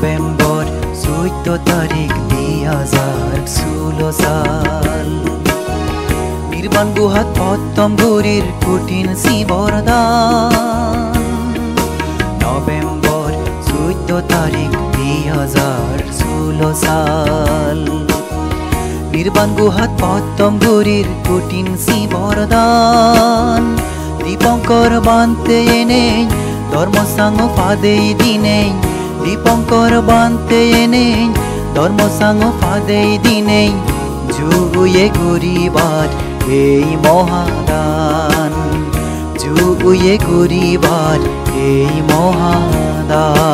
November 14 তারিখ 2016 সাল নির্বাণ গুহাত প্রথম গুরির কঠিন শিবরদান নভেম্বর 14 তারিখ 2016 সাল নির্বাণ গুহাত প্রথম গুরির কঠিন শিবরদান দীপঙ্কর বানতে এনে ধর্মসাঙ্গ ফাদে দিনে দীপঙ্কর বানতে এনে ধর্মসাঙ্গ ফাদে দিনে জুয়ে গরিবার এই মহাদান জুয়ে গরিবার এই মহাদান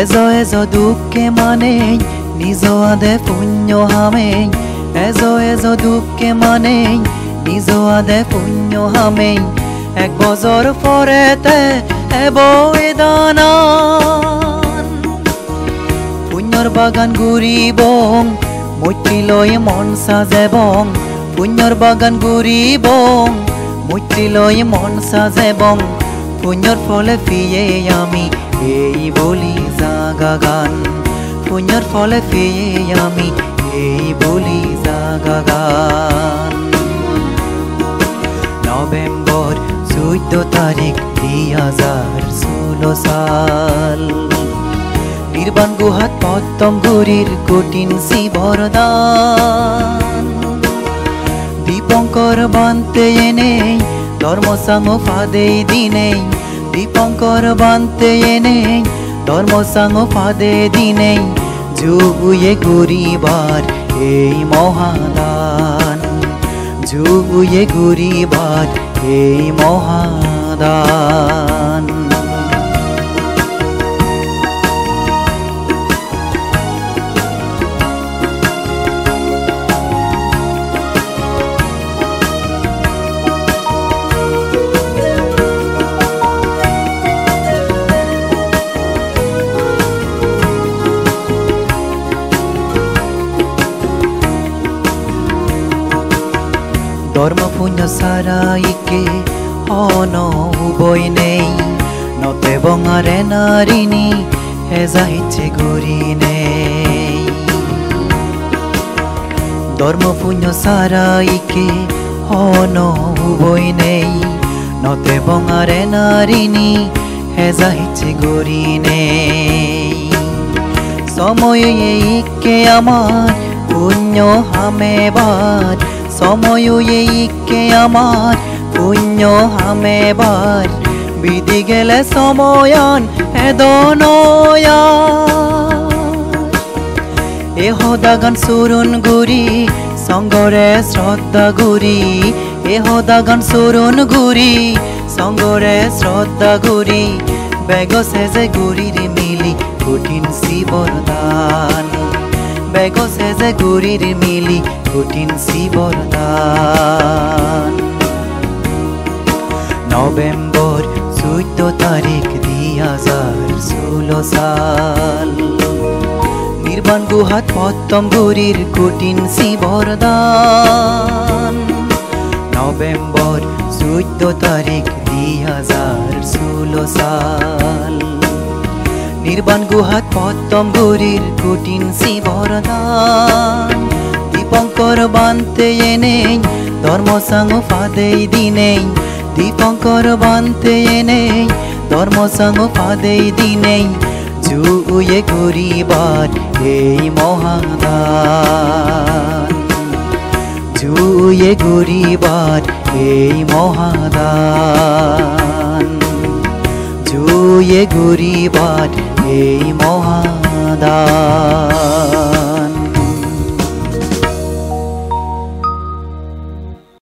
এজো এজো দুঃখে মানে নিজ আদে পুণ্য হামে এজো এজো দুঃখে মানে নিজ আদে পুণ্য হামে এক বছর পরেতে এবই দানান পুণ্যর বাগান ঘুরিবং মৈত্রী লয়ে মন সাজেবং পুণ্যর বাগান ঘুরিবং মৈত্রী লয়ে মন সাজেবং পুণ্যর ফলে ফিয়ে আমি এই বলি জাগা গান পুণ্যর ফলে পেয়ে আমি এই বলি জাগা গান নভেম্বর 14 তারিখ 2016 সাল নির্বাণ গুহাত প্রথম গুরির কঠিন শিবরদান দীপঙ্কর বানতে এনে ধর্মসাঙ্গ ফাদে দিনে দীপঙ্কর বানতে এনে ধর্মসাঙ্গ ফাদে দিনে জুয়ে গরিবার এই মহাদান জুয়ে গরিবার এই মহাদান ধর্ম পুণ্য সারাইকে অন উবই নেই নতে বঙারে নারিনী হেজা ইচ্ছে গরি নেই ধর্ম পুণ্য সারাইকে অন উবই নেই নতে বঙারে নারিনী হেজা ইচ্ছে গরি নেই সময় এইকে আমার পুণ্য হামেবার সময় এইকে আমার পুণ্য হামেবার বিধি গেলে সময়ান হেদনয়া এ হদাগান সুরুন গুরি সঙ্গরে শ্রদ্ধা গুরি এ হদাগান সুরুন গুরি সঙ্গরে শ্রদ্ধা গুরি বেগ সেজে গুরির মিলি কঠিন শিবরদান বেগ সেজে গুরির মিলি কঠিন শিবরদান নভেম্বর 14 তারিখ 2016 সাল নির্বাণ গুহাত প্রথম গুরির কঠিন শিবরদান নভেম্বর 14 তারিখ 2016 সাল নির্বাণ গুহাত প্রথম গুরির কঠিন শিবরদান দীপঙ্কর বানতে এনে ধর্মসাঙ্গ ফাদে দিনে দীপঙ্কর বানতে এনে ধর্মসাঙ্গ ফাদে দিনে জুয়ে গরিবার এই মহাদান জুয়ে গরিবার এই মহাদান জুয়ে গরিবার এই মহাদান।